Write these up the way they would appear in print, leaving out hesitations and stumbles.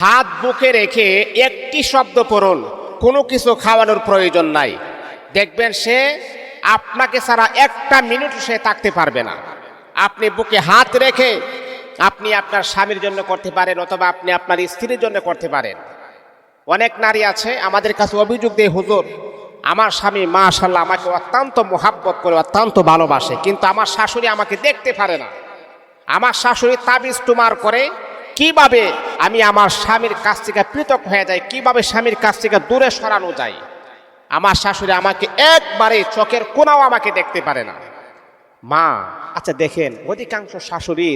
হাত বুকে রেখে একটি শব্দ পড়ুন, কোনো কিছু খাওয়ানোর প্রয়োজন নাই। দেখবেন সে আপনাকে ছাড়া একটা মিনিট সে থাকতে পারবে না। আপনি বুকে হাত রেখে আপনি আপনার স্বামীর জন্য করতে পারেন, অথবা আপনি আপনার স্ত্রীর জন্য করতে পারেন। অনেক নারী আছে আমাদের কাছে অভিযোগ দিয়ে, হুজুর আমার স্বামী মাশাআল্লাহ আমাকে অত্যন্ত মোহাব্বত করে, অত্যন্ত ভালোবাসে, কিন্তু আমার শাশুড়ি আমাকে দেখতে পারে না। আমার শাশুড়ি তাবিজ তুমার করে, কিভাবে আমি আমার স্বামীর কাছ থেকে পৃথক হয়ে যাই, কিভাবে স্বামীর কাছ থেকে দূরে সরানো যায়। আমার শাশুড়ি আমাকে একবারে চোখের কোণাও আমাকে দেখতে পারে না। মা, আচ্ছা দেখেন, অধিকাংশ শাশুড়ি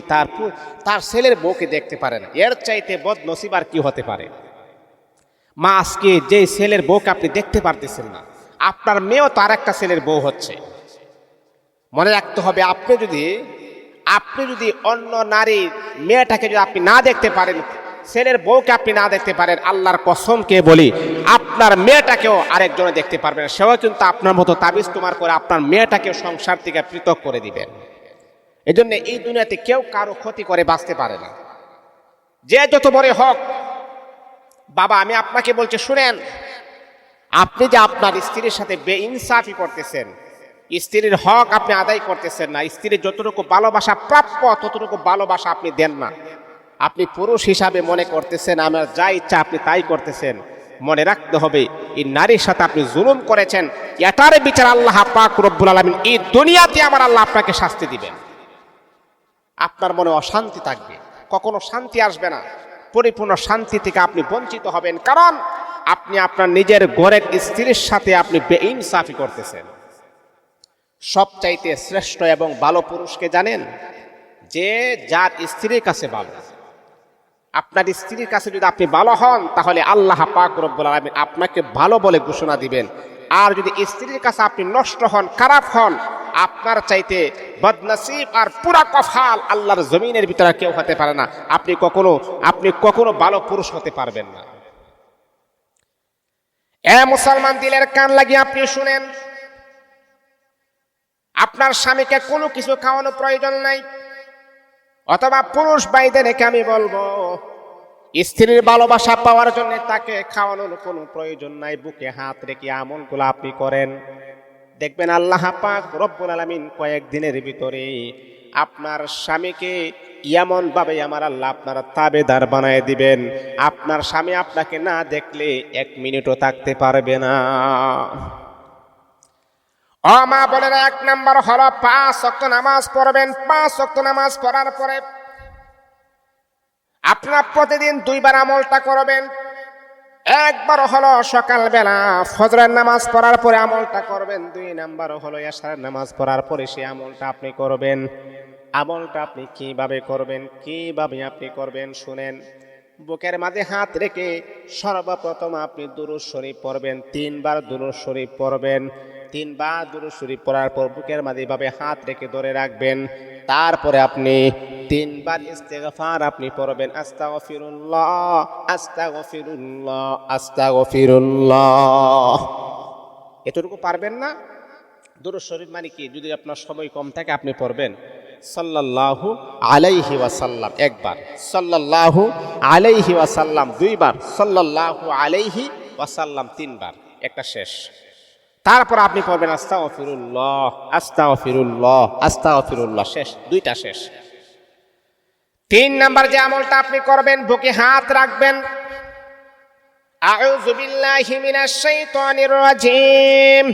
তার ছেলের বউকে দেখতে পারে না। এর চাইতে বদনসিব আর কি হতে পারে? মা, আজকে যে ছেলের বউকে আপনি দেখতে পারতেছেন না, আপনার মেয়েও তো আর একটা ছেলের বউ হচ্ছে। মনে রাখতে হবে, আপনি যদি অন্য নারীর মেয়েটাকে যদি আপনি না দেখতে পারেন, ছেলের বউকে আপনি না দেখতে পারেন, আল্লাহর কসমকে বলি আপনার মেয়েটাকেও আরেকজনে দেখতে পারবেন। সেও কিন্তু আপনার মতো তাবিজ তোমার করে আপনার মেয়েটাকে সংসার থেকে পৃথক করে দিবেন। এই জন্য এই দুনিয়াতে কেউ কারো ক্ষতি করে বাঁচতে পারে না, যে যত বড় হোক। বাবা, আমি আপনাকে বলছি, শুনেন, আপনি যে আপনার স্ত্রীর সাথে বেইনসাফি করতেছেন, স্ত্রীর হক আপনি আদায় করতেছেন না, স্ত্রীর যতটুকু ভালোবাসা প্রাপ্য ততটুকু ভালোবাসা আপনি দেন না। আপনি পুরুষ হিসাবে মনে করতেছেন আমার যা ইচ্ছা আপনি তাই করতেছেন। মনে রাখতে হবে, এই নারীর সাথে আপনি জুলুম করেছেন, এটার বিচার আল্লাহ পাক রব্বুল আলামিন এই দুনিয়াতে আমার আল্লাহ আপনাকে শাস্তি দিবেন। আপনার মনে অশান্তি থাকবে, কখনো শান্তি আসবে না, পরিপূর্ণ শান্তি থেকে আপনি বঞ্চিত হবেন, কারণ আপনি আপনার নিজের ঘরের স্ত্রীর সাথে আপনি বেইনসাফি করতেছেন। সবচাইতে শ্রেষ্ঠ এবং ভালো পুরুষকে জানেন? যে যার স্ত্রীর কাছে ভালো। আপনার স্ত্রীর কাছে যদি আপনি ভালো হন, তাহলে আল্লাহ পাক রব্বুল আলামিন আপনাকে ভালো বলে ঘোষণা দিবেন। আর যদি স্ত্রীর কাছে আপনি নষ্ট হন, খারাপ হন, আপনার চাইতে বদনসিব আর পুরা কফাল আল্লাহর জমিনের ভিতরে কেউ হতে পারে না। আপনি কখনো ভালো পুরুষ হতে পারবেন না। এ মুসলমান, দিলের কান লাগিয়ে আপনি শুনেন, আপনার স্বামীকে কোনো কিছু খাওয়ানো প্রয়োজন নাই, অথবা পুরুষ ভাইদেরকে আমি বলবো, স্ত্রীর ভালোবাসা পাওয়ার জন্য তাকে খাওয়ানোর কোনো প্রয়োজন নাই। বুকে হাত রেখে আমলগুলো আপনি করেন, দেখবেন আল্লাহ পাক রব্বুল আলামিন কয়েকদিনের ভিতরে আপনার স্বামীকে এমন ভাবে আমার আল্লাহ আপনার তাবেদার বানায় দিবেন, আপনার স্বামী আপনাকে না দেখলে এক মিনিটও থাকতে পারবে না। ও মা বোনেরা, 1 নাম্বার হলো 5 ওয়াক্ত নামাজ পড়বেন। 5 ওয়াক্ত নামাজ পড়ার পরে আপনারা প্রতিদিন 2 বার আমলটা করবেন। একবার হলো সকালবেলা ফজরের নামাজ পড়ার পরে আমলটা করবেন। 2 নাম্বার হলো এশারের নামাজ পড়ার পরে সেই আমলটা আপনি করবেন। আমলটা আপনি কিভাবে করবেন শুনেন। বুকের মাঝে হাত রেখে সর্বপ্রথম আপনি দুরূদ শরীফ পড়বেন, 3 বার দুরূদ শরীফ পড়বেন। 3 বার দুরূদ শরীফ পড়ার পর বুকের মাঝে এভাবে হাত রেখে ধরে রাখবেন। তারপরে আপনি 3 বার ইস্তেগফার আপনি পড়বেন, আস্তাগফিরুল্লাহ আস্তাগফিরুল্লাহ আস্তাগফিরুল্লাহ। এতটুকু পারবেন না? দুরূদ শরীফ মানে কি? যদি আপনার সময় কম থাকে আপনি পড়বেন সাল্লাল্লাহু আলাইহি ওয়াসাল্লাম 1 বার, সাল্লাল্লাহু আলাইহি ওয়াসাল্লাম 2 বার, সাল্লাল্লাহু আলাইহি ওয়াসাল্লাম 3 বার, একটা শেষ। তারপর আপনি পড়বেন আস্তাগফিরুল্লাহ আস্তাগফিরুল্লাহ আস্তাগফিরুল্লাহ, শেষ, 2টা শেষ। 3 নাম্বার যে আমলটা আপনি করবেন, বুকে হাত রাখবেন, আউযু বিল্লাহি মিনাশ শাইতানির রাজিম,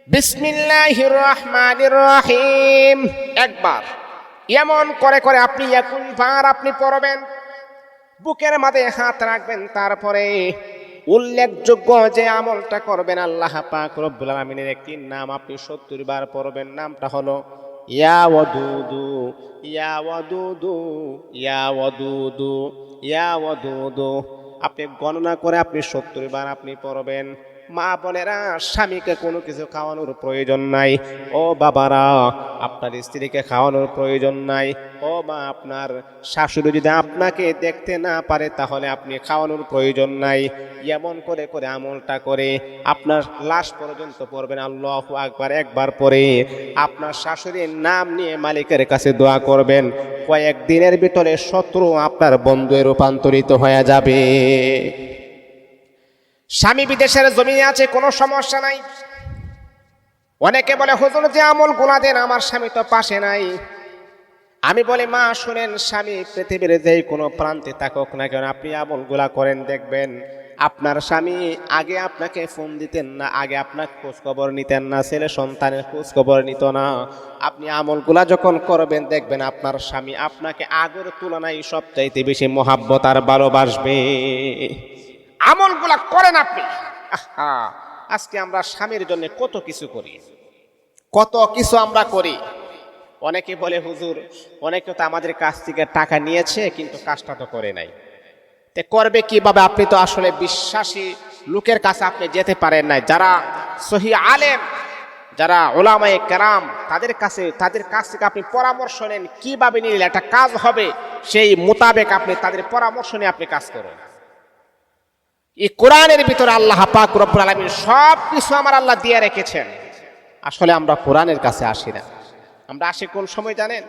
বিসমিল্লাহির রহমানির রহিম, 1 বার। এমন করে করে আপনি 1 বার আপনি পড়বেন, বুকের মাঝে হাত রাখবেন। তারপরে উল্লেখযোগ্য যে আমলটা করবেন, আল্লাহ পাক রব্বুল আলামিনের একটি নাম আপনি 70 বার পড়বেন। নামটা হলো ইয়া ওয়াদুদু ইয়া ওয়াদুদু ইয়া ওয়াদুদু ইয়া ওয়াদুদু। আপনি গণনা করে আপনি 70 বার আপনি পড়বেন। মা বোনেরা, স্বামীকে কোনো কিছু খাওয়ানোর প্রয়োজন নাই। ও বাবারা, আপনার স্ত্রীকে খাওয়ানোর প্রয়োজন নাই। ও মা, আপনার শাশুড়ি যদি আপনাকে দেখতে না পারে তাহলে আপনি খাওয়ানোর প্রয়োজন নাই। এমন করে করে আমলটা করে আপনার লাশ পর্যন্ত পড়বেন আল্লাহু আকবার একবার পরে আপনার শাশুড়ির নাম নিয়ে মালিকের কাছে দোয়া করবেন। কয়েকদিনের ভিতরে শত্রু আপনার বন্ধুয়ে রূপান্তরিত হয়ে যাবে। স্বামী বিদেশের জমিনে আছে, কোনো সমস্যা নাই। অনেকে বলে হুজুর যে আমল গুলা দেন, আমার স্বামী তো পাশে নাই। আমি বলি মা শুনেন, স্বামী পৃথিবীর যে কোনো প্রান্তে থাকুক না কেন, আপনি আমল গুলা করেন, দেখবেন আপনার স্বামী আগে আপনাকে ফোন দিতেন না, আগে আপনার খোঁজ খবর নিতেন না, ছেলে সন্তানের খোঁজ খবর নিত না। আপনি আমলগুলা যখন করবেন দেখবেন আপনার স্বামী আপনাকে আগের তুলনায় সবচাইতে বেশি মহাব্বত আর ভালোবাসবে। আমলগুলা করেন আপনি। আজকে আমরা স্বামীর জন্য কত কিছু করি, কত কিছু আমরা করি। অনেকে বলে হুজুর, অনেকে তো আমাদের কাছ থেকে টাকা নিয়েছে কিন্তু কাজটা তো করে নাই। তে করবে কিভাবে? আপনি তো আসলে বিশ্বাসী লোকের কাছে আপনি যেতে পারেন নাই। যারা সহি আলেম, যারা উলামায়ে কেরাম, তাদের কাছ থেকে আপনি পরামর্শ নেন, কিভাবে নিলে একটা কাজ হবে সেই মোতাবেক আপনি তাদের পরামর্শ নিয়ে আপনি কাজ করুন। এই কোরআনের ভিতরে আল্লাহ পাক রব্বুল আলামিন সব কিছু আমার আল্লাহ দিয়ে রেখেছেন। আসলে আমরা কোরআনের কাছে আসি না। আমরা আসি কোন সময় জানেন?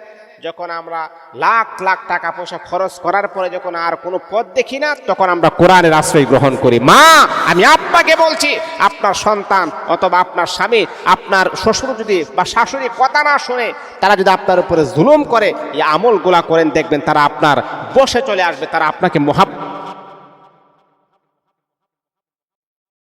যখন আমরা লাখ লাখ টাকা পয়সা খরচ করার পরে যখন আর কোনো পথ দেখি না, তখন আমরা কোরআনের আশ্রয় গ্রহণ করি। মা, আমি আপনাকে বলছি, আপনার সন্তান অথবা আপনার স্বামী, আপনার শ্বশুর যদি বা শাশুড়ি কথা না শুনে, তারা যদি আপনার উপরে জুলুম করে, এই আমলগুলা করেন, দেখবেন তারা আপনার বসে চলে আসবে, তারা আপনাকে মহাব্বত